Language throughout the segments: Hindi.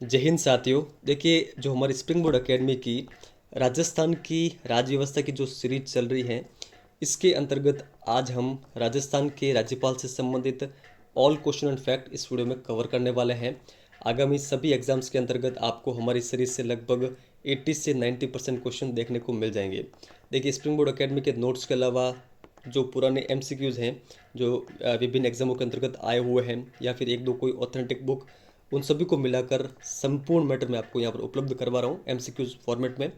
जय हिंद साथियों। देखिए, जो हमारी स्प्रिंग बोर्ड एकेडमी की राजस्थान की राज्य व्यवस्था की जो सीरीज चल रही है, इसके अंतर्गत आज हम राजस्थान के राज्यपाल से संबंधित ऑल क्वेश्चन एंड फैक्ट इस वीडियो में कवर करने वाले हैं। आगामी सभी एग्जाम्स के अंतर्गत आपको हमारी सीरीज से लगभग 80 से 90% क्वेश्चन देखने को मिल जाएंगे। देखिए, स्प्रिंग बोर्ड एकेडमी के नोट्स के अलावा जो पुराने एमसीक्यूज़ हैं, जो विभिन्न एग्जामों के अंतर्गत आए हुए हैं, या फिर एक दो कोई ऑथेंटिक बुक, उन सभी को मिलाकर संपूर्ण मैटर मैं आपको यहाँ पर उपलब्ध करवा रहा हूँ एमसीक्यूज फॉर्मेट में।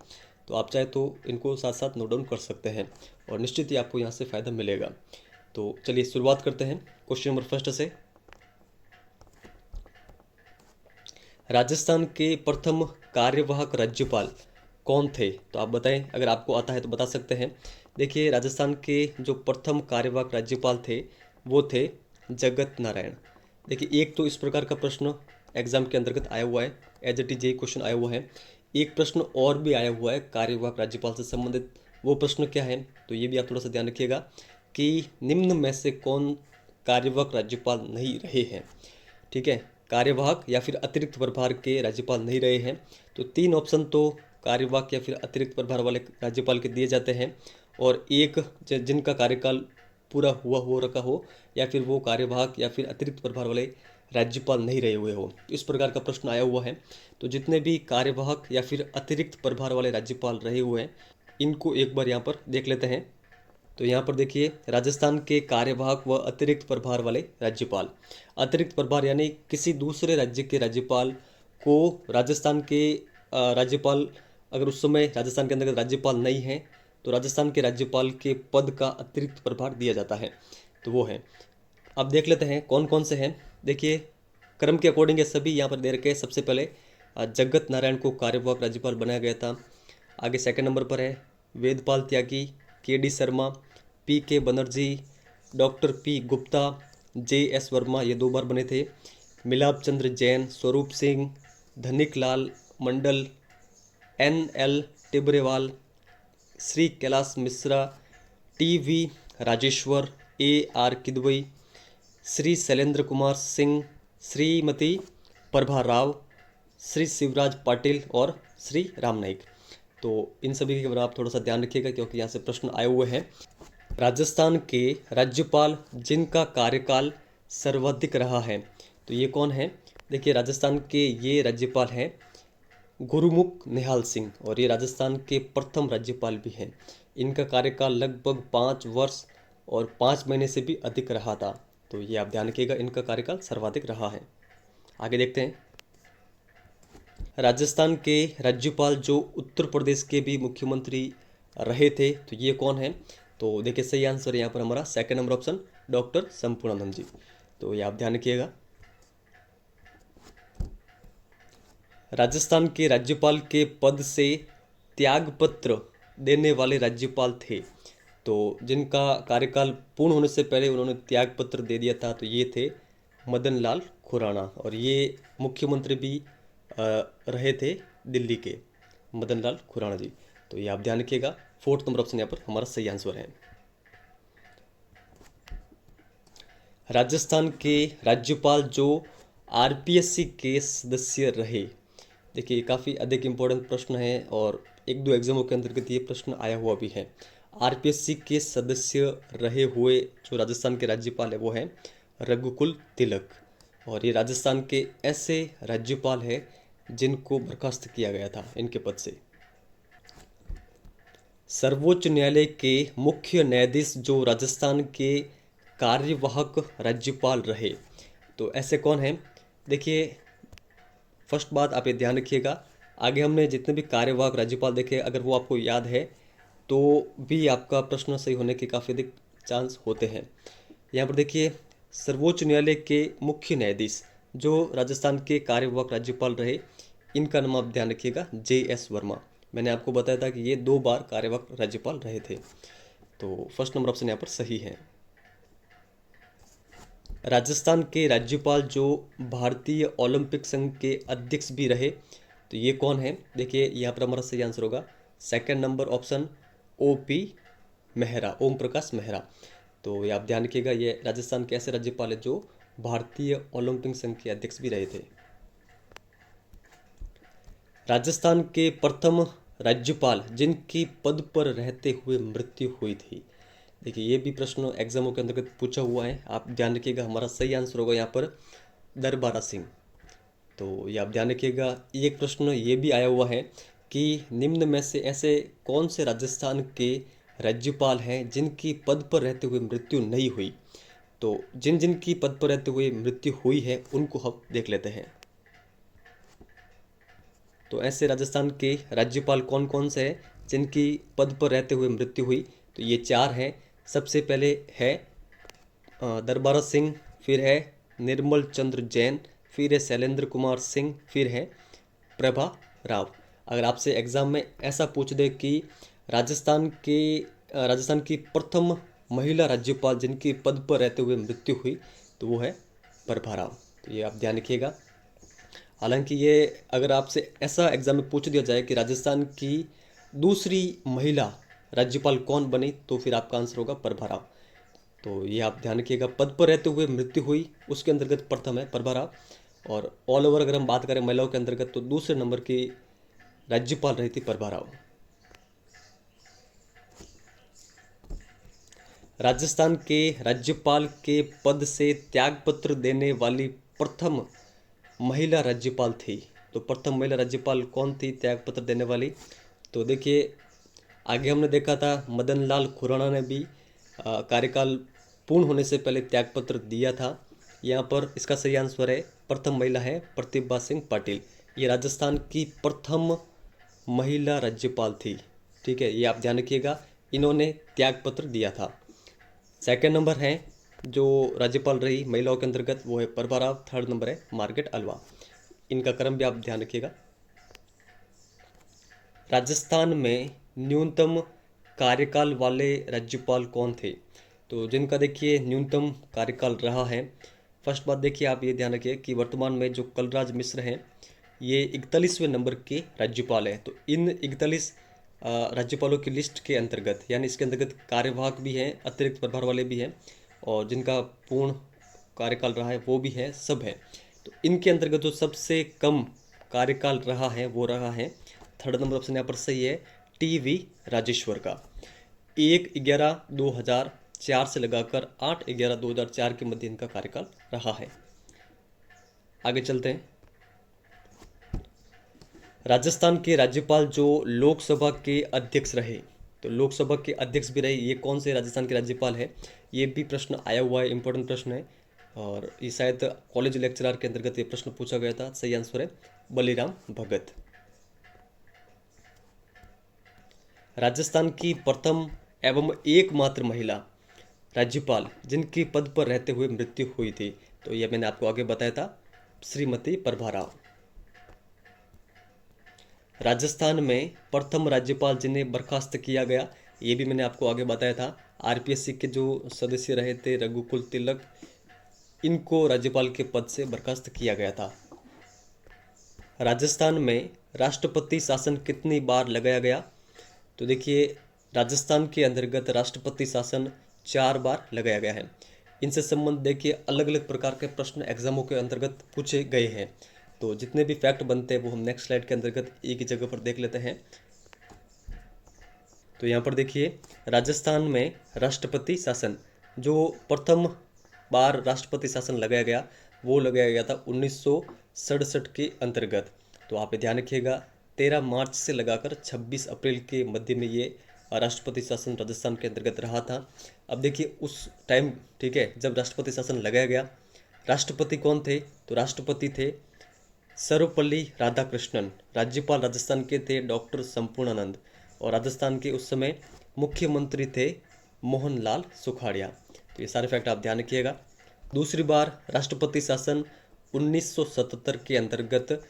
तो आप चाहे तो इनको साथ साथ नोट डाउन कर सकते हैं और निश्चित ही आपको यहाँ से फ़ायदा मिलेगा। तो चलिए शुरुआत करते हैं क्वेश्चन नंबर फर्स्ट से। राजस्थान के प्रथम कार्यवाहक राज्यपाल कौन थे? तो आप बताएं, अगर आपको आता है तो बता सकते हैं। देखिए, राजस्थान के जो प्रथम कार्यवाहक राज्यपाल थे वो थे जगत नारायण। देखिए, एक तो इस प्रकार का प्रश्न एग्जाम के अंतर्गत आया हुआ है, एज इट इज यही क्वेश्चन आया हुआ है। एक प्रश्न और भी आया हुआ है कार्यवाहक राज्यपाल से संबंधित। वो प्रश्न क्या है, तो ये भी आप थोड़ा सा ध्यान रखिएगा कि निम्न में से कौन कार्यवाहक राज्यपाल नहीं रहे हैं। ठीक है, कार्यवाहक या फिर अतिरिक्त प्रभार के राज्यपाल नहीं रहे हैं। तो तीन ऑप्शन तो कार्यवाहक या फिर अतिरिक्त प्रभार वाले राज्यपाल के दिए जाते हैं, और एक जिनका कार्यकाल पूरा हुआ हो रखा हो, या फिर वो कार्यवाहक या फिर अतिरिक्त प्रभार वाले राज्यपाल नहीं रहे हुए हो। इस प्रकार का प्रश्न आया हुआ है। तो जितने भी कार्यवाहक या फिर अतिरिक्त प्रभार वाले राज्यपाल रहे हुए हैं, इनको एक बार यहाँ पर देख लेते हैं। तो यहाँ पर देखिए, राजस्थान के कार्यवाहक व अतिरिक्त प्रभार वाले राज्यपाल। अतिरिक्त प्रभार यानी किसी दूसरे राज्य के राज्यपाल को राजस्थान के राज्यपाल, अगर उस समय राजस्थान के अंदर राज्यपाल नहीं है तो राजस्थान के राज्यपाल के पद का अतिरिक्त प्रभार दिया जाता है। तो वो है। अब देख लेते हैं कौन कौन से हैं। देखिए, क्रम के अकॉर्डिंग ये सभी यहाँ पर दे रखे हैं। सबसे पहले जगत नारायण को कार्यवाहक राज्यपाल बनाया गया था। आगे सेकंड नंबर पर है वेदपाल त्यागी, के डी शर्मा, पी के बनर्जी, डॉक्टर पी गुप्ता, जे एस वर्मा, ये 2 बार बने थे। मिलाप चंद्र Jain, Swaroop Singh, Dhanik Lal Mandal, N L Tibrewal, Shri Kailash Mishra, T V Rajeshwar, A R Kidwai, Shri Shailendra Kumar Singh, Shrimati Prabha Rao, Shri Shivraj Patil और श्री राम नाईक। तो इन सभी के बारे में आप थोड़ा सा ध्यान रखिएगा, क्योंकि यहाँ से प्रश्न आए हुए हैं। राजस्थान के राज्यपाल जिनका कार्यकाल सर्वाधिक रहा है, तो ये कौन है? देखिए, राजस्थान के ये राज्यपाल हैं गुरुमुख निहाल सिंह, और ये राजस्थान के प्रथम राज्यपाल भी हैं। इनका कार्यकाल लगभग 5 वर्ष और 5 महीने से भी अधिक रहा था। तो ये आप ध्यान रखिएगा, इनका कार्यकाल सर्वाधिक रहा है। आगे देखते हैं। राजस्थान के राज्यपाल जो उत्तर प्रदेश के भी मुख्यमंत्री रहे थे, तो ये कौन है? तो देखिए, सही आंसर यहाँ पर हमारा second number option, doctor Sampurnanand ji. तो ये आप ध्यान रखिएगा। राजस्थान के राज्यपाल के पद से त्यागपत्र देने वाले राज्यपाल थे, तो जिनका कार्यकाल पूर्ण होने से पहले उन्होंने त्यागपत्र दे दिया था, तो ये थे मदन लाल खुराना, और ये मुख्यमंत्री भी रहे थे दिल्ली के, मदन लाल खुराना जी। तो ये आप ध्यान रखिएगा। फोर्थ नंबर ऑप्शन यहाँ पर हमारा सही आंसर है। राजस्थान के राज्यपाल जो आरपीएससी के सदस्य रहे। देखिए, काफ़ी अधिक इम्पोर्टेंट प्रश्न है, और एक दो एग्जामों के अंतर्गत ये प्रश्न आया हुआ भी है। आरपीएससी के सदस्य रहे हुए जो राजस्थान के राज्यपाल है वो है रघुकुल तिलक, और ये राजस्थान के ऐसे राज्यपाल हैं जिनको बर्खास्त किया गया था इनके पद से। सर्वोच्च न्यायालय के मुख्य न्यायाधीश जो राजस्थान के कार्यवाहक राज्यपाल रहे, तो ऐसे कौन हैं? देखिए, फर्स्ट बात आप ये ध्यान रखिएगा, आगे हमने जितने भी कार्यवाहक राज्यपाल देखे, अगर वो आपको याद है तो भी आपका प्रश्न सही होने के काफ़ी अधिक चांस होते हैं। यहाँ पर देखिए, सर्वोच्च न्यायालय के मुख्य न्यायाधीश जो राजस्थान के कार्यवाहक राज्यपाल रहे, इनका नाम आप ध्यान रखिएगा, जे एस वर्मा। मैंने आपको बताया था कि ये 2 बार कार्यवाहक राज्यपाल रहे थे। तो फर्स्ट नंबर ऑप्शन यहाँ पर सही है। राजस्थान के राज्यपाल जो भारतीय ओलंपिक संघ के अध्यक्ष भी रहे, तो ये कौन है? देखिए, यहाँ पर हमारा सही आंसर होगा second number option, O P Mehra, Om Prakash Mehra. तो ये आप ध्यान रखिएगा, ये राजस्थान के ऐसे राज्यपाल है जो भारतीय ओलंपिक संघ के अध्यक्ष भी रहे थे। राजस्थान के प्रथम राज्यपाल जिनकी पद पर रहते हुए मृत्यु हुई थी। देखिए ये भी प्रश्न एग्जामों के अंतर्गत पूछा हुआ है, आप ध्यान रखिएगा। हमारा सही आंसर होगा यहाँ पर दरबारा सिंह। तो ये आप ध्यान रखिएगा। एक प्रश्न ये भी आया हुआ है कि निम्न में से ऐसे कौन से राजस्थान के राज्यपाल हैं जिनकी पद पर रहते हुए मृत्यु नहीं हुई। तो जिन जिन की पद पर रहते हुए मृत्यु हुई है उनको हम देख लेते हैं। तो ऐसे राजस्थान के राज्यपाल कौन कौन से हैं जिनकी पद पर रहते हुए मृत्यु हुई। तो ये चार हैं। सबसे पहले है दरबारा सिंह, फिर है निर्मल चंद्र जैन, फिर है शैलेंद्र कुमार सिंह, फिर है प्रभा राव। अगर आपसे एग्जाम में ऐसा पूछ दे कि राजस्थान की प्रथम महिला राज्यपाल जिनकी पद पर रहते हुए मृत्यु हुई तो वो है प्रभा राव। तो ये आप ध्यान रखिएगा। हालांकि ये अगर आपसे ऐसा एग्जाम में पूछ दिया जाए कि राजस्थान की दूसरी महिला राज्यपाल कौन बनी तो फिर आपका आंसर होगा प्रभा राव। तो ये आप ध्यान रखिएगा। पद पर रहते हुए मृत्यु हुई उसके अंतर्गत प्रथम है प्रभा राव। और ऑल ओवर अगर हम बात करें महिलाओं के अंतर्गत तो दूसरे नंबर की राज्यपाल रही थी प्रभा राव। राजस्थान के राज्यपाल के पद से त्यागपत्र देने वाली प्रथम महिला राज्यपाल थी। तो प्रथम महिला राज्यपाल कौन थी त्यागपत्र देने वाली। तो देखिए आगे हमने देखा था मदन लाल खुराना ने भी कार्यकाल पूर्ण होने से पहले त्यागपत्र दिया था। यहाँ पर इसका सही आंसर है प्रथम महिला है प्रतिभा सिंह पाटिल। ये राजस्थान की प्रथम महिला राज्यपाल थी। ठीक है, ये आप ध्यान रखिएगा, इन्होंने त्यागपत्र दिया था। सेकंड नंबर है जो राज्यपाल रही महिलाओं के अंतर्गत वो है प्रभा राव। थर्ड नंबर है मार्गरेट अल्वा। इनका क्रम भी आप ध्यान रखिएगा। राजस्थान में न्यूनतम कार्यकाल वाले राज्यपाल कौन थे। तो जिनका देखिए न्यूनतम कार्यकाल रहा है। फर्स्ट बात देखिए आप ये ध्यान रखिए कि वर्तमान में जो कलराज मिश्र हैं ये 41वें नंबर के राज्यपाल हैं। तो इन 41 राज्यपालों की लिस्ट के अंतर्गत यानी इसके अंतर्गत कार्यवाहक भी हैं, अतिरिक्त प्रभार वाले भी हैं और जिनका पूर्ण कार्यकाल रहा है वो भी है, सब है। तो इनके अंतर्गत जो सबसे कम कार्यकाल रहा है वो रहा है थर्ड नंबर ऑप्शन यहाँ पर सही है टी.वी. राजेश्वर का। 1/11/2004 से लगाकर 8/11/2004 के मध्य इनका कार्यकाल रहा है। आगे चलते हैं। राजस्थान के राज्यपाल जो लोकसभा के अध्यक्ष रहे। तो लोकसभा के अध्यक्ष भी रहे, ये कौन से राजस्थान के राज्यपाल है ये भी प्रश्न आया हुआ है, इंपॉर्टेंट प्रश्न है और ये शायद कॉलेज लेक्चरर के अंतर्गत ये प्रश्न पूछा गया था। सही आंसर है बलीराम भगत। राजस्थान की प्रथम एवं एकमात्र महिला राज्यपाल जिनकी पद पर रहते हुए मृत्यु हुई थी तो यह मैंने आपको आगे बताया था श्रीमती प्रभा राव। राजस्थान में प्रथम राज्यपाल जिन्हें बर्खास्त किया गया ये भी मैंने आपको आगे बताया था। आरपीएससी के जो सदस्य रहे थे रघुकुल तिलक, इनको राज्यपाल के पद से बर्खास्त किया गया था। राजस्थान में राष्ट्रपति शासन कितनी बार लगाया गया। तो देखिए राजस्थान के अंतर्गत राष्ट्रपति शासन 4 बार लगाया गया है। इनसे संबंध देखिए अलग अलग प्रकार के प्रश्न एग्जामों के अंतर्गत पूछे गए हैं। तो जितने भी फैक्ट बनते हैं वो हम नेक्स्ट स्लाइड के अंतर्गत एक ही जगह पर देख लेते हैं। तो यहाँ पर देखिए राजस्थान में राष्ट्रपति शासन जो प्रथम बार राष्ट्रपति शासन लगाया गया वो लगाया गया था 1967 के अंतर्गत। तो आप ध्यान रखिएगा 13 मार्च से लगाकर 26 अप्रैल के मध्य में ये राष्ट्रपति शासन राजस्थान के अंतर्गत रहा था। अब देखिए उस टाइम ठीक है जब राष्ट्रपति शासन लगाया गया, राष्ट्रपति कौन थे तो राष्ट्रपति थे सर्वपल्ली राधाकृष्णन। राज्यपाल राजस्थान के थे डॉक्टर संपूर्णानंद और राजस्थान के उस समय मुख्यमंत्री थे मोहनलाल सुखाड़िया। तो ये सारे फैक्ट आप ध्यान रखिएगा। दूसरी बार राष्ट्रपति शासन 1977 के अंतर्गत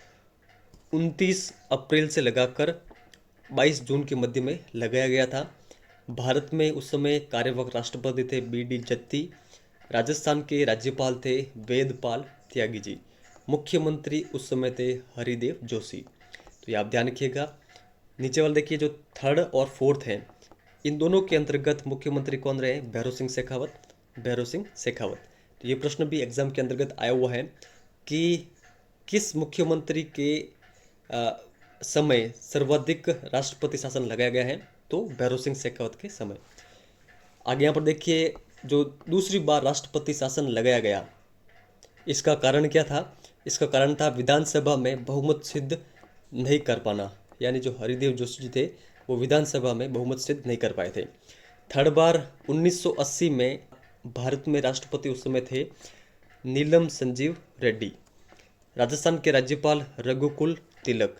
29 अप्रैल से लगाकर 22 जून के मध्य में लगाया गया था। भारत में उस समय कार्यवाहक राष्ट्रपति थे बी.डी. जत्ती। राजस्थान के राज्यपाल थे वेदपाल त्यागी जी। मुख्यमंत्री उस समय थे हरिदेव जोशी। तो ये आप ध्यान रखिएगा। नीचे वाले देखिए जो थर्ड और फोर्थ हैं इन दोनों के अंतर्गत मुख्यमंत्री कौन रहे, भैरव सिंह शेखावत। भैरव सिंह शेखावत। तो ये प्रश्न भी एग्जाम के अंतर्गत आया हुआ है कि किस मुख्यमंत्री के समय सर्वाधिक राष्ट्रपति शासन लगाया गया है? तो भैरव सिंह शेखावत के समय। आगे यहाँ पर देखिए, जो दूसरी बार राष्ट्रपति शासन लगाया गया, इसका कारण क्या था? इसका कारण था विधानसभा में बहुमत सिद्ध नहीं कर पाना, यानी जो हरिदेव जोशी जी थे वो विधानसभा में बहुमत सिद्ध नहीं कर पाए थे। थर्ड बार 1980 में भारत में राष्ट्रपति उस समय थे नीलम संजीव रेड्डी। राजस्थान के राज्यपाल रघुकुल तिलक,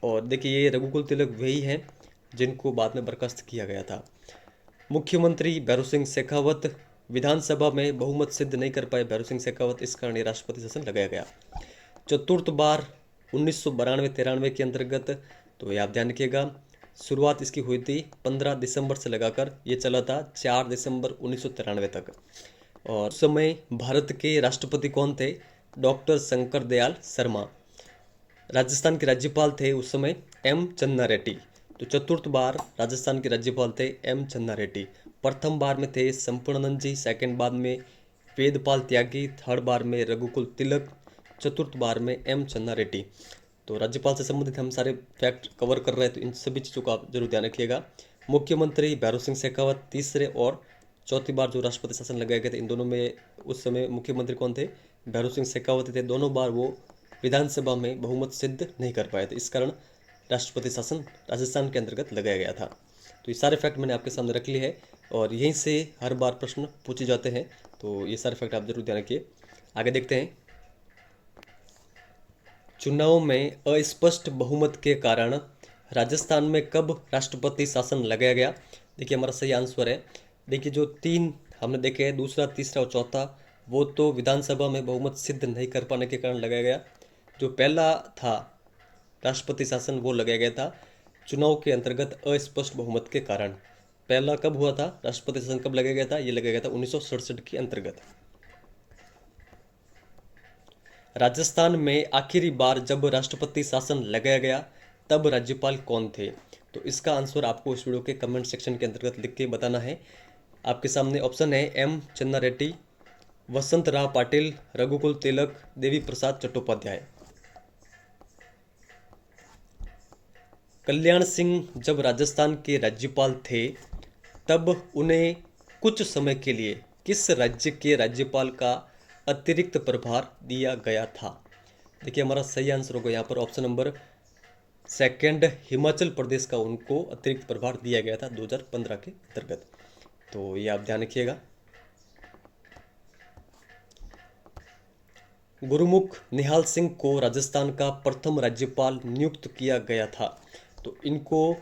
और देखिए ये रघुकुल तिलक वही हैं जिनको बाद में बर्खास्त किया गया था। मुख्यमंत्री भैरव सिंह शेखावत, विधानसभा में बहुमत सिद्ध नहीं कर पाए भैरव सिंह शेखावत, इस कारण ये राष्ट्रपति शासन लगाया गया। चतुर्थ बार 1992-93 के अंतर्गत, तो ये आप ध्यान रखिएगा, शुरुआत इसकी हुई थी 15 दिसंबर से लगाकर ये चला था 4 दिसंबर 1993 तक। और उस समय भारत के राष्ट्रपति कौन थे? डॉक्टर शंकर दयाल शर्मा। राजस्थान के राज्यपाल थे उस समय एम चन्ना रेड्डी। तो चतुर्थ बार राजस्थान के राज्यपाल थे एम चन्ना रेड्डी। प्रथम बार में थे संपूर्णानंद जी, सेकंड बार में वेदपाल त्यागी, थर्ड बार में रघुकुल तिलक, चतुर्थ बार में एम चन्ना रेड्डी। तो राज्यपाल से संबंधित हम सारे फैक्ट कवर कर रहे हैं, तो इन सभी चीज़ों का आप जरूर ध्यान रखिएगा। मुख्यमंत्री भैरव सिंह शेखावत तीसरे और चौथी बार जो राष्ट्रपति शासन लगाए गए थे, इन दोनों में उस समय मुख्यमंत्री कौन थे? भैरव सिंह शेखावत थे। दोनों बार वो विधानसभा में बहुमत सिद्ध नहीं कर पाए थे, इस कारण राष्ट्रपति शासन राजस्थान के अंतर्गत लगाया गया था। तो ये सारे फैक्ट मैंने आपके सामने रख लिए हैं और यहीं से हर बार प्रश्न पूछे जाते हैं, तो ये सारे फैक्ट आप जरूर ध्यान रखिए। आगे देखते हैं। चुनाव में अस्पष्ट बहुमत के कारण राजस्थान में कब राष्ट्रपति शासन लगाया गया? देखिए हमारा सही आंसर है, देखिए जो तीन हमने देखे हैं, दूसरा, तीसरा और चौथा, वो तो विधानसभा में बहुमत सिद्ध नहीं कर पाने के कारण लगाया गया। जो पहला था राष्ट्रपति शासन वो लगाया गया था चुनाव के अंतर्गत अस्पष्ट बहुमत के कारण। पहला कब हुआ था? राष्ट्रपति शासन कब लगाया गया था? ये लगाया गया था 1967 के अंतर्गत। राजस्थान में आखिरी बार जब राष्ट्रपति शासन लगाया गया तब राज्यपाल कौन थे? तो इसका आंसर आपको इस वीडियो के कमेंट सेक्शन के अंतर्गत लिख के बताना है। आपके सामने ऑप्शन है एम चन्ना रेड्डी, वसंत राव पाटिल, रघुकुल तिलक, देवी प्रसाद चट्टोपाध्याय। कल्याण सिंह जब राजस्थान के राज्यपाल थे तब उन्हें कुछ समय के लिए किस राज्य के राज्यपाल का अतिरिक्त प्रभार दिया गया था? देखिए हमारा सही आंसर होगा यहाँ पर option number second, Himachal Pradesh का उनको अतिरिक्त प्रभार दिया गया था 2015 के अंतर्गत। तो ये आप ध्यान रखिएगा। गुरुमुख निहाल सिंह को राजस्थान का प्रथम राज्यपाल नियुक्त किया गया था, तो इनको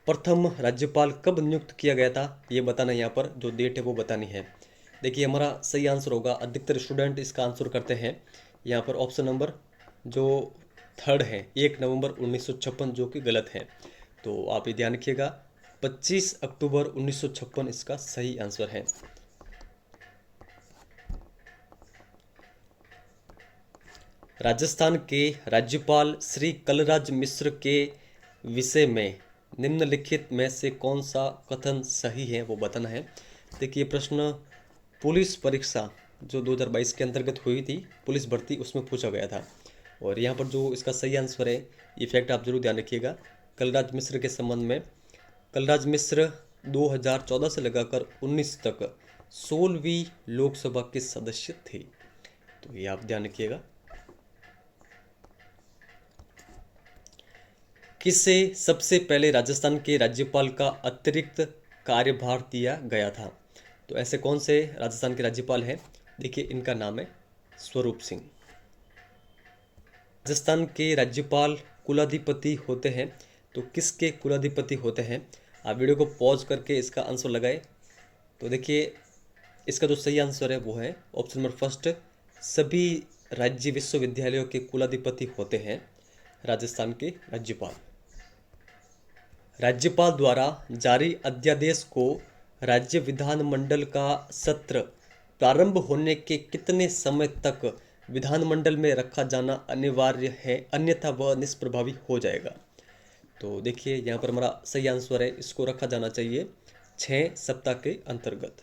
प्रथम राज्यपाल कब नियुक्त किया गया था ये बताना, यहाँ पर जो डेट है वो बतानी है। देखिए हमारा सही आंसर होगा, अधिकतर स्टूडेंट इसका आंसर करते हैं यहाँ पर ऑप्शन नंबर जो थर्ड है 1 नवंबर 1956, जो कि गलत है। तो आप ये ध्यान रखिएगा, 25 अक्टूबर 1956 इसका सही आंसर है। राजस्थान के राज्यपाल श्री कलराज मिश्र के विषय में निम्नलिखित में से कौन सा कथन सही है वो बताना है। देखिए प्रश्न पुलिस परीक्षा जो 2022 के अंतर्गत हुई थी, पुलिस भर्ती, उसमें पूछा गया था। और यहाँ पर जो इसका सही आंसर है, ये फैक्ट आप जरूर ध्यान रखिएगा। कलराज मिश्र के संबंध में, कलराज मिश्र 2014 से लगाकर 19 तक 16वीं लोकसभा के सदस्य थे, तो ये आप ध्यान रखिएगा। किसे सबसे पहले राजस्थान के राज्यपाल का अतिरिक्त कार्यभार दिया गया था? तो ऐसे कौन से राजस्थान के राज्यपाल हैं? देखिए इनका नाम है स्वरूप सिंह। राजस्थान के राज्यपाल कुलाधिपति होते हैं, तो किसके कुलाधिपति होते हैं? आप वीडियो को पॉज करके इसका आंसर लगाएं। तो देखिए इसका जो सही आंसर है वो है ऑप्शन नंबर फर्स्ट, सभी राज्य विश्वविद्यालयों के कुलाधिपति होते हैं राजस्थान के राज्यपाल। राज्यपाल द्वारा जारी अध्यादेश को राज्य विधानमंडल का सत्र प्रारंभ होने के कितने समय तक विधानमंडल में रखा जाना अनिवार्य है, अन्यथा वह निष्प्रभावी हो जाएगा? तो देखिए यहाँ पर हमारा सही आंसर है, इसको रखा जाना चाहिए 6 सप्ताह के अंतर्गत,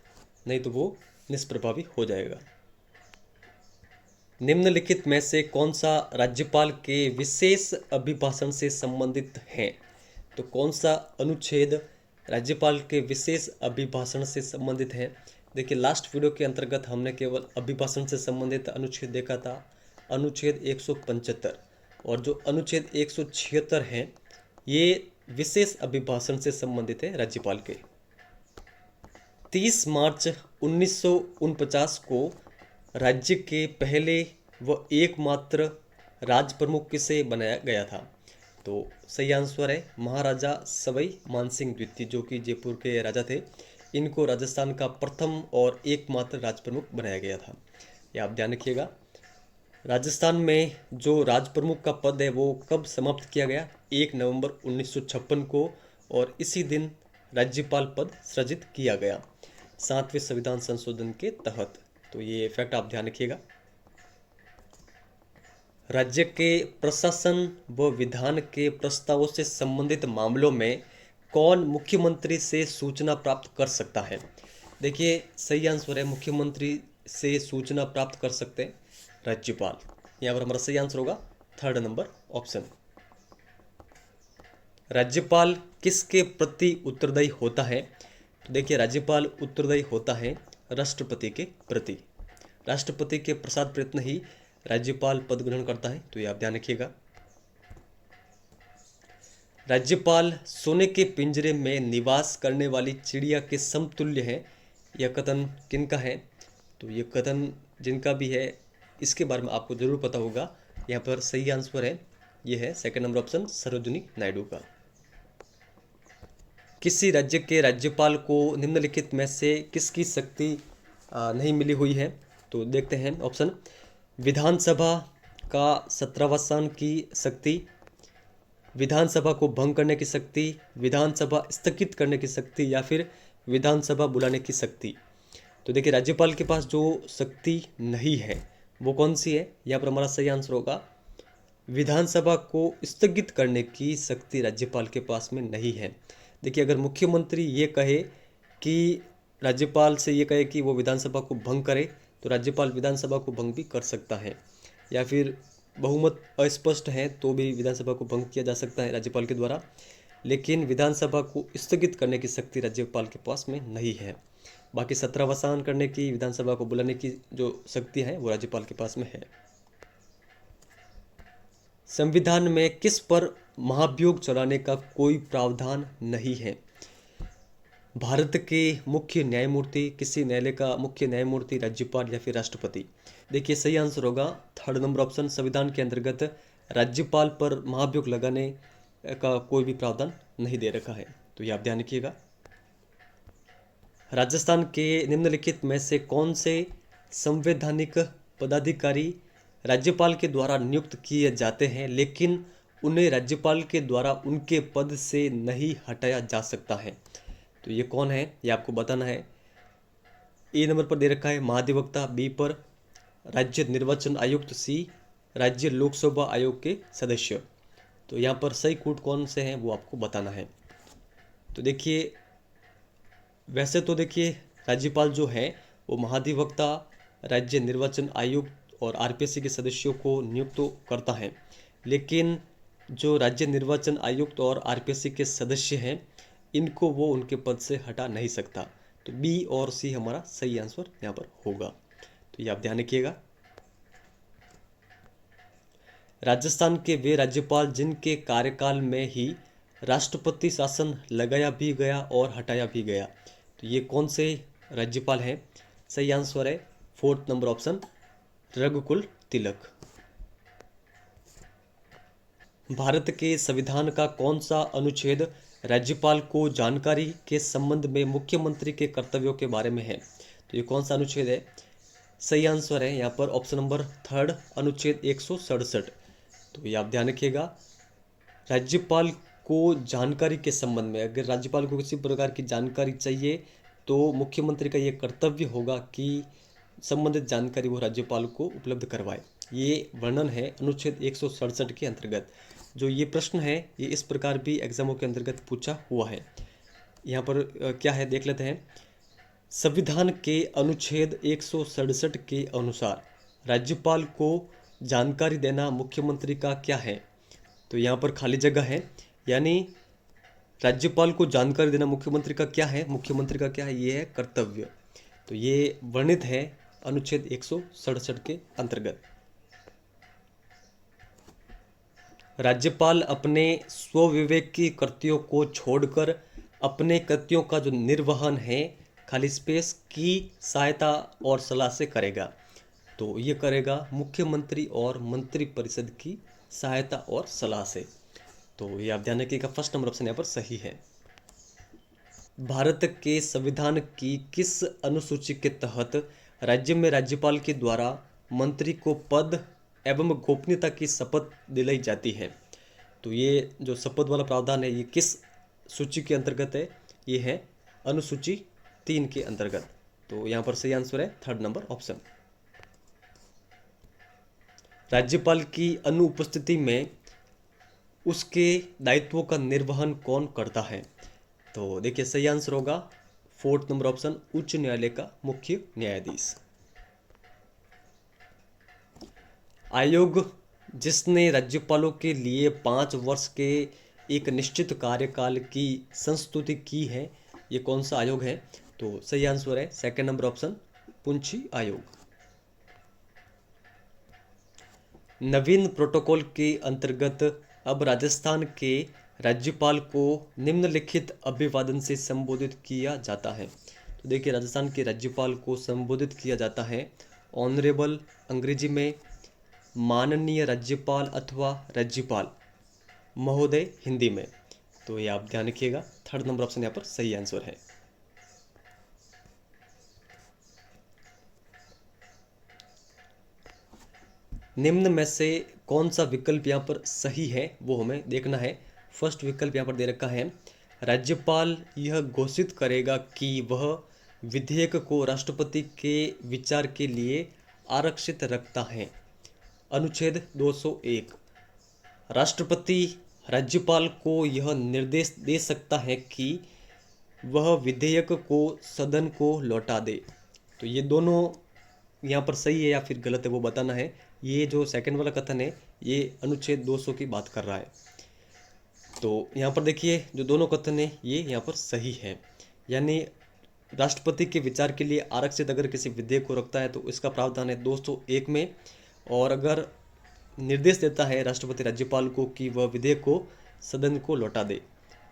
नहीं तो वो निष्प्रभावी हो जाएगा। निम्नलिखित में से कौन सा राज्यपाल के विशेष अभिभाषण से संबंधित है? तो कौन सा अनुच्छेद राज्यपाल के विशेष अभिभाषण से संबंधित है? देखिए, लास्ट वीडियो के अंतर्गत हमने केवल अभिभाषण से संबंधित अनुच्छेद देखा था, अनुच्छेद 175, और जो अनुच्छेद 176 है ये विशेष अभिभाषण से संबंधित है राज्यपाल के। 30 मार्च 1949 को राज्य के पहले व एकमात्र राज प्रमुख किसे बनाया गया था? तो सही आंसर है महाराजा सवाई मानसिंह द्वितीय, जो कि जयपुर के राजा थे। इनको राजस्थान का प्रथम और एकमात्र राज प्रमुख बनाया गया था, ये आप ध्यान रखिएगा। राजस्थान में जो राज प्रमुख का पद है वो कब समाप्त किया गया? 1 नवंबर 1956 को, और इसी दिन राज्यपाल पद सृजित किया गया 7वें संविधान संशोधन के तहत। तो ये फैक्ट आप ध्यान रखिएगा। राज्य के प्रशासन व विधान के प्रस्तावों से संबंधित मामलों में कौन मुख्यमंत्री से सूचना प्राप्त कर सकता है? देखिए, सही आंसर है मुख्यमंत्री से सूचना प्राप्त कर सकते हैं राज्यपाल। यहाँ पर हमारा सही आंसर होगा 3rd नंबर ऑप्शन। राज्यपाल किसके प्रति उत्तरदायी होता है? तो देखिए, राज्यपाल उत्तरदायी होता है राष्ट्रपति के प्रति। राष्ट्रपति के प्रसाद प्रयत्न ही राज्यपाल पद ग्रहण करता है, तो ये आप ध्यान रखिएगा। राज्यपाल सोने के पिंजरे में निवास करने वाली चिड़िया के समतुल्य है, यह कथन किनका है? तो ये कथन जिनका भी है इसके बारे में आपको जरूर पता होगा। यहाँ पर सही आंसर है, ये है 2nd number option Sarojini Naidu का। किसी राज्य के राज्यपाल को निम्नलिखित में से किसकी शक्ति नहीं मिली हुई है? तो देखते हैं ऑप्शन। विधानसभा का सत्रावसान की शक्ति, विधानसभा को भंग करने की शक्ति, विधानसभा स्थगित करने की शक्ति, या फिर विधानसभा बुलाने की शक्ति। तो देखिए, राज्यपाल के पास जो शक्ति नहीं है वो कौन सी है? यहाँ पर हमारा सही आंसर होगा विधानसभा को स्थगित करने की शक्ति राज्यपाल के पास में नहीं है। देखिए, अगर मुख्यमंत्री ये कहे कि राज्यपाल से ये कहे कि वो विधानसभा को भंग करे, तो राज्यपाल विधानसभा को भंग भी कर सकता है, या फिर बहुमत अस्पष्ट है तो भी विधानसभा को भंग किया जा सकता है राज्यपाल के द्वारा। लेकिन विधानसभा को स्थगित करने की शक्ति राज्यपाल के पास में नहीं है। बाकी सत्रावसान करने की, विधानसभा को बुलाने की जो शक्ति है वो राज्यपाल के पास में है। संविधान में किस पर महाभियोग चलाने का कोई प्रावधान नहीं है? भारत के मुख्य न्यायमूर्ति, किसी न्यायालय का मुख्य न्यायमूर्ति, राज्यपाल या फिर राष्ट्रपति। देखिए, सही आंसर होगा 3rd नंबर ऑप्शन। संविधान के अंतर्गत राज्यपाल पर महाभियोग लगाने का कोई भी प्रावधान नहीं दे रखा है, तो ये आप ध्यान रखिएगा। राजस्थान के निम्नलिखित में से कौन से संवैधानिक पदाधिकारी राज्यपाल के द्वारा नियुक्त किए जाते हैं लेकिन उन्हें राज्यपाल के द्वारा उनके पद से नहीं हटाया जा सकता है? तो ये कौन है, ये आपको बताना है। ए नंबर पर दे रखा है महाधिवक्ता, बी पर राज्य निर्वाचन आयुक्त, सी राज्य लोकसभा आयोग के सदस्य। तो यहाँ पर सही कूट कौन से हैं वो आपको बताना है। तो देखिए, वैसे तो देखिए राज्यपाल जो है वो महाधिवक्ता, राज्य निर्वाचन आयुक्त और आरपीएससी के सदस्यों को नियुक्त तो करता है, लेकिन जो राज्य निर्वाचन आयुक्त और आरपीएससी के सदस्य हैं इनको वो उनके पद से हटा नहीं सकता। तो बी और सी हमारा सही आंसर यहाँ पर होगा, तो ये आप ध्यान रखिएगा। राजस्थान के वे राज्यपाल जिनके कार्यकाल में ही राष्ट्रपति शासन लगाया भी गया और हटाया भी गया, तो ये कौन से राज्यपाल हैं? सही आंसर है 4th नंबर ऑप्शन रघुकुल तिलक। भारत के संविधान का कौन सा अनुच्छेद राज्यपाल को जानकारी के संबंध में मुख्यमंत्री के कर्तव्यों के बारे में है? तो ये कौन सा अनुच्छेद है? सही आंसर है यहाँ पर ऑप्शन नंबर 3rd अनुच्छेद 167। तो ये आप ध्यान रखिएगा। राज्यपाल को जानकारी के संबंध में, अगर राज्यपाल को किसी प्रकार की जानकारी चाहिए तो मुख्यमंत्री का ये कर्तव्य होगा कि संबंधित जानकारी वो राज्यपाल को उपलब्ध करवाए। ये वर्णन है अनुच्छेद 167 के अंतर्गत। जो ये प्रश्न है ये इस प्रकार भी एग्जामों के अंतर्गत पूछा हुआ है। यहाँ पर क्या है देख लेते हैं। संविधान के अनुच्छेद 167 के अनुसार राज्यपाल को जानकारी देना मुख्यमंत्री का क्या है? तो यहाँ पर खाली जगह है, यानी राज्यपाल को जानकारी देना मुख्यमंत्री का क्या है? मुख्यमंत्री का क्या है? ये है कर्तव्य। तो ये वर्णित है अनुच्छेद 167 के अंतर्गत। राज्यपाल अपने स्वविवेक की कृतियों को छोड़कर अपने कृतियों का जो निर्वहन है खाली स्पेस की सहायता और सलाह से करेगा। तो ये करेगा मुख्यमंत्री और मंत्रिपरिषद की सहायता और सलाह से। तो ये आप ध्यान रखिएगा, फर्स्ट नंबर ऑप्शन यहाँ पर सही है। भारत के संविधान की किस अनुसूची के तहत राज्य में राज्यपाल के द्वारा मंत्री को पद एवं गोपनीयता की शपथ दिलाई जाती है? तो ये जो शपथ वाला प्रावधान है ये किस सूची के अंतर्गत है? ये है अनुसूची 3 के अंतर्गत। तो यहाँ पर सही आंसर है थर्ड नंबर ऑप्शन। राज्यपाल की अनुपस्थिति में उसके दायित्वों का निर्वहन कौन करता है? तो देखिए सही आंसर होगा फोर्थ नंबर ऑप्शन, उच्च न्यायालय का मुख्य न्यायाधीश। आयोग जिसने राज्यपालों के लिए 5 वर्ष के एक निश्चित कार्यकाल की संस्तुति की है, ये कौन सा आयोग है? तो सही आंसर है सेकंड नंबर ऑप्शन, पुंछी आयोग। नवीन प्रोटोकॉल के अंतर्गत अब राजस्थान के राज्यपाल को निम्नलिखित अभिवादन से संबोधित किया जाता है। तो देखिए राजस्थान के राज्यपाल को संबोधित किया जाता है ऑनरेबल अंग्रेजी में, माननीय राज्यपाल अथवा राज्यपाल महोदय हिंदी में। तो ये आप ध्यान रखिएगा, थर्ड नंबर ऑप्शन यहाँ पर सही आंसर है। निम्न में से कौन सा विकल्प यहाँ पर सही है वो हमें देखना है। फर्स्ट विकल्प यहाँ पर दे रखा है, राज्यपाल यह घोषित करेगा कि वह विधेयक को राष्ट्रपति के विचार के लिए आरक्षित रखता है। अनुच्छेद 201, राष्ट्रपति राज्यपाल को यह निर्देश दे सकता है कि वह विधेयक को सदन को लौटा दे। तो ये दोनों यहाँ पर सही है या फिर गलत है वो बताना है। ये जो सेकंड वाला कथन है ये अनुच्छेद 200 की बात कर रहा है। तो यहाँ पर देखिए जो दोनों कथन है ये यहाँ पर सही है, यानी राष्ट्रपति के विचार के लिए आरक्षित अगर किसी विधेयक को रखता है तो इसका प्रावधान है 201 में, और अगर निर्देश देता है राष्ट्रपति राज्यपाल को कि वह विधेयक को सदन को लौटा दे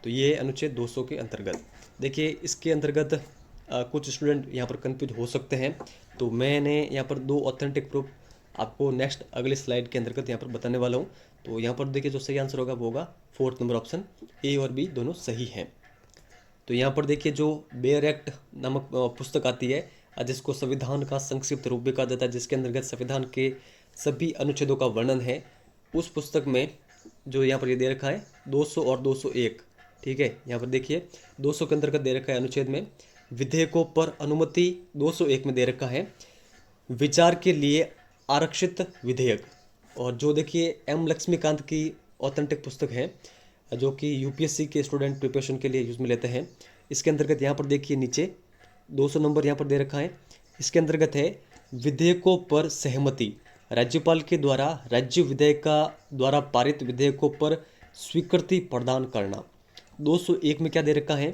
तो ये अनुच्छेद 200 के अंतर्गत। देखिए इसके अंतर्गत कुछ स्टूडेंट यहाँ पर कंफ्यूज हो सकते हैं, तो मैंने यहाँ पर 2 ऑथेंटिक प्रूफ आपको नेक्स्ट अगले स्लाइड के अंतर्गत यहाँ पर बताने वाला हूँ। तो यहाँ पर देखिए जो सही आंसर होगा वो होगा फोर्थ नंबर ऑप्शन, ए और बी दोनों सही हैं। तो यहाँ पर देखिए जो बेयर एक्ट नामक पुस्तक आती है जिसको संविधान का संक्षिप्त रूप भी कहा जाता है, जिसके अंतर्गत संविधान के सभी अनुच्छेदों का वर्णन है, उस पुस्तक में जो यहाँ पर ये दे रखा है 200 और 201, ठीक है। यहाँ पर देखिए 200 के अंतर्गत दे रखा है अनुच्छेद में विधेयकों पर अनुमति, 201 में दे रखा है विचार के लिए आरक्षित विधेयक। और जो देखिए एम लक्ष्मीकांत की ऑथेंटिक पुस्तक है जो कि यूपीएससी के स्टूडेंट प्रिपरेशन के लिए यूज़ में लेते हैं, इसके अंतर्गत यहाँ पर देखिए नीचे 200 नंबर यहाँ पर दे रखा है, इसके अंतर्गत है विधेयकों पर सहमति, राज्यपाल के द्वारा राज्य विधेयक का द्वारा पारित विधेयकों पर स्वीकृति प्रदान करना। 201 में क्या दे रखा है,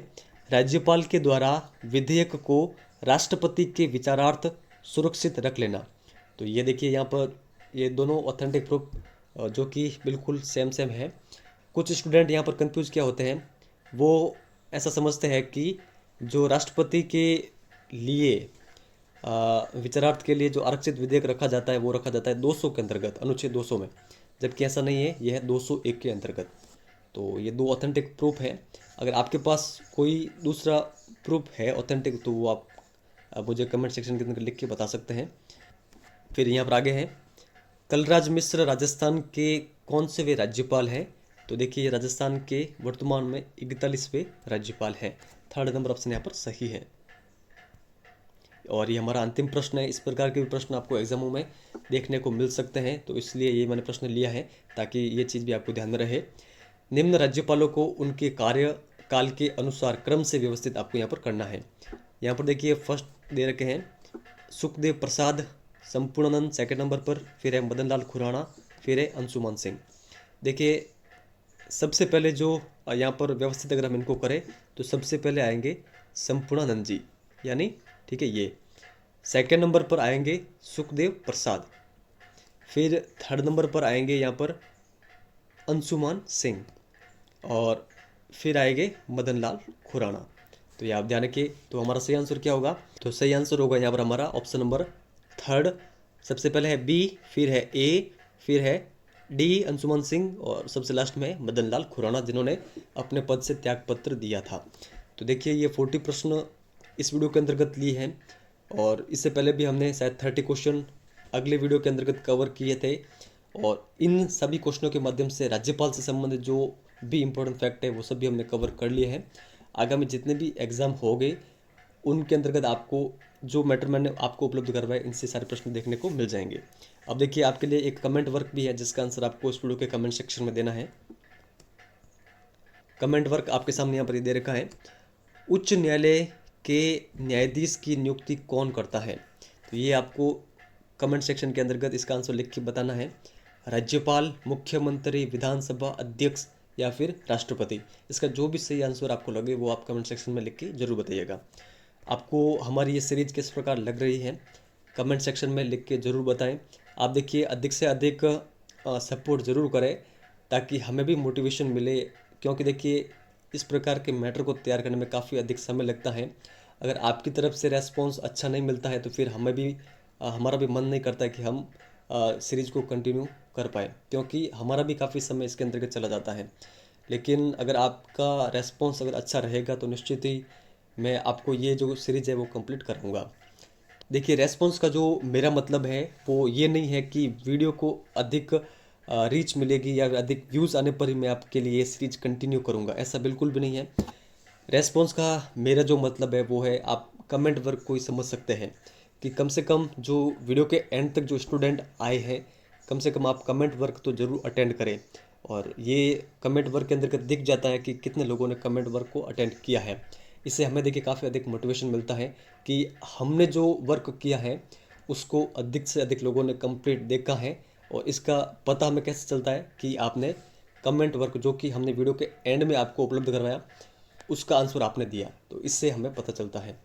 राज्यपाल के द्वारा विधेयक को राष्ट्रपति के विचारार्थ सुरक्षित रख लेना। तो ये देखिए यहाँ पर ये दोनों ऑथेंटिक प्रूफ जो कि बिल्कुल सेम सेम है। कुछ स्टूडेंट यहाँ पर कंफ्यूज क्या होते हैं, वो ऐसा समझते हैं कि जो राष्ट्रपति के लिए विचारार्थ के लिए जो आरक्षित विधेयक रखा जाता है वो रखा जाता है 200 के अंतर्गत, अनुच्छेद 200 में, जबकि ऐसा नहीं है, यह है 201 के अंतर्गत। तो ये 2 ऑथेंटिक प्रूफ है। अगर आपके पास कोई दूसरा प्रूफ है ऑथेंटिक तो वो आप मुझे कमेंट सेक्शन के अंदर लिख के बता सकते हैं। फिर यहाँ पर आगे हैं, कलराज मिश्र राजस्थान के कौन से वे राज्यपाल हैं? तो देखिए राजस्थान के वर्तमान में 41वें राज्यपाल हैं। थर्ड नंबर ऑप्शन यहाँ पर सही है। और ये हमारा अंतिम प्रश्न है। इस प्रकार के भी प्रश्न आपको एग्जामों में देखने को मिल सकते हैं, तो इसलिए ये मैंने प्रश्न लिया है ताकि ये चीज़ भी आपको ध्यान में रहे। निम्न राज्यपालों को उनके कार्यकाल के अनुसार क्रम से व्यवस्थित आपको यहाँ पर करना है। यहाँ पर देखिए फर्स्ट दे रखे हैं सुखदेव प्रसाद संपूर्णानंद सेकंड नंबर पर, फिर है मदन लाल खुराना, फिर है अंशुमान सिंह। देखिए सबसे पहले जो यहाँ पर व्यवस्थित अगर हम इनको करें तो सबसे पहले आएंगे संपूर्णानंद जी, यानी ठीक है ये। सेकंड नंबर पर आएंगे सुखदेव प्रसाद, फिर थर्ड नंबर पर आएंगे यहाँ पर अंशुमान सिंह, और फिर आएंगे मदन लाल खुराना। तो ये आप ध्यान रखिए। तो हमारा सही आंसर क्या होगा? तो सही आंसर होगा यहाँ पर हमारा ऑप्शन नंबर थर्ड। सबसे पहले है बी, फिर है ए, फिर है डी अंशुमान सिंह, और सबसे लास्ट में है मदन लाल खुराना, जिन्होंने अपने पद से त्यागपत्र दिया था। तो देखिए ये 40 प्रश्न इस वीडियो के अंतर्गत लिए हैं, और इससे पहले भी हमने शायद 30 क्वेश्चन अगले वीडियो के अंतर्गत कवर किए थे, और इन सभी क्वेश्चनों के माध्यम से राज्यपाल से संबंधित जो भी इम्पोर्टेंट फैक्ट है वो सभी हमने कवर कर लिए हैं। आगामी जितने भी एग्ज़ाम हो गए उनके अंतर्गत आपको जो मैटर मैंने आपको उपलब्ध करवाए, इनसे सारे प्रश्न देखने को मिल जाएंगे। अब देखिए आपके लिए एक कमेंट वर्क भी है, जिसका आंसर आपको इस वीडियो के कमेंट सेक्शन में देना है। कमेंट वर्क आपके सामने यहाँ पर दे रखा है। उच्च न्यायालय के न्यायाधीश की नियुक्ति कौन करता है? तो ये आपको कमेंट सेक्शन के अंतर्गत इसका आंसर लिख के बताना है। राज्यपाल, मुख्यमंत्री, विधानसभा अध्यक्ष या फिर राष्ट्रपति। इसका जो भी सही आंसर आपको लगे वो आप कमेंट सेक्शन में लिख के जरूर बताइएगा। आपको हमारी ये सीरीज किस प्रकार लग रही है कमेंट सेक्शन में लिख के ज़रूर बताएं। आप देखिए अधिक से अधिक सपोर्ट ज़रूर करें ताकि हमें भी मोटिवेशन मिले, क्योंकि देखिए इस प्रकार के मैटर को तैयार करने में काफ़ी अधिक समय लगता है। अगर आपकी तरफ से रेस्पॉन्स अच्छा नहीं मिलता है तो फिर हमें भी हमारा भी मन नहीं करता कि हम सीरीज को कंटिन्यू कर पाए, क्योंकि हमारा भी काफ़ी समय इसके अंतर्गत चला जाता है। लेकिन अगर आपका रेस्पॉन्स अगर अच्छा रहेगा तो निश्चित ही मैं आपको ये जो सीरीज है वो कंप्लीट कराऊंगा। देखिए रेस्पॉन्स का जो मेरा मतलब है वो ये नहीं है कि वीडियो को अधिक रीच मिलेगी या अधिक व्यूज़ आने पर ही मैं आपके लिए ये सीरीज कंटिन्यू करूँगा, ऐसा बिल्कुल भी नहीं है। रेस्पॉन्स का मेरा जो मतलब है वो है आप कमेंट वर्क को ही समझ सकते हैं कि कम से कम जो वीडियो के एंड तक जो स्टूडेंट आए हैं, कम से कम आप कमेंट वर्क तो ज़रूर अटेंड करें। और ये कमेंट वर्क के अंतर्गत दिख जाता है कि कितने लोगों ने कमेंट वर्क को अटेंड किया है। इससे हमें देखिए काफ़ी अधिक मोटिवेशन मिलता है कि हमने जो वर्क किया है उसको अधिक से अधिक लोगों ने कंप्लीट देखा है। और इसका पता हमें कैसे चलता है कि आपने कमेंट वर्क जो कि हमने वीडियो के एंड में आपको उपलब्ध करवाया उसका आंसर आपने दिया, तो इससे हमें पता चलता है।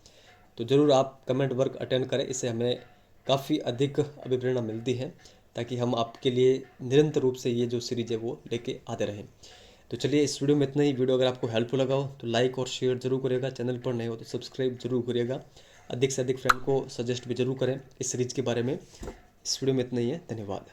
तो ज़रूर आप कमेंट वर्क अटेंड करें, इससे हमें काफ़ी अधिक अभिप्रेरणा मिलती है ताकि हम आपके लिए निरंतर रूप से ये जो सीरीज़ है वो लेके आते रहें। तो चलिए इस वीडियो में इतना ही। वीडियो अगर आपको हेल्पफुल लगा हो तो लाइक और शेयर जरूर करिएगा, चैनल पर नए हो तो सब्सक्राइब जरूर करिएगा, अधिक से अधिक फ्रेंड को सजेस्ट भी जरूर करें इस सीरीज़ के बारे में। इस वीडियो में इतना ही है, धन्यवाद।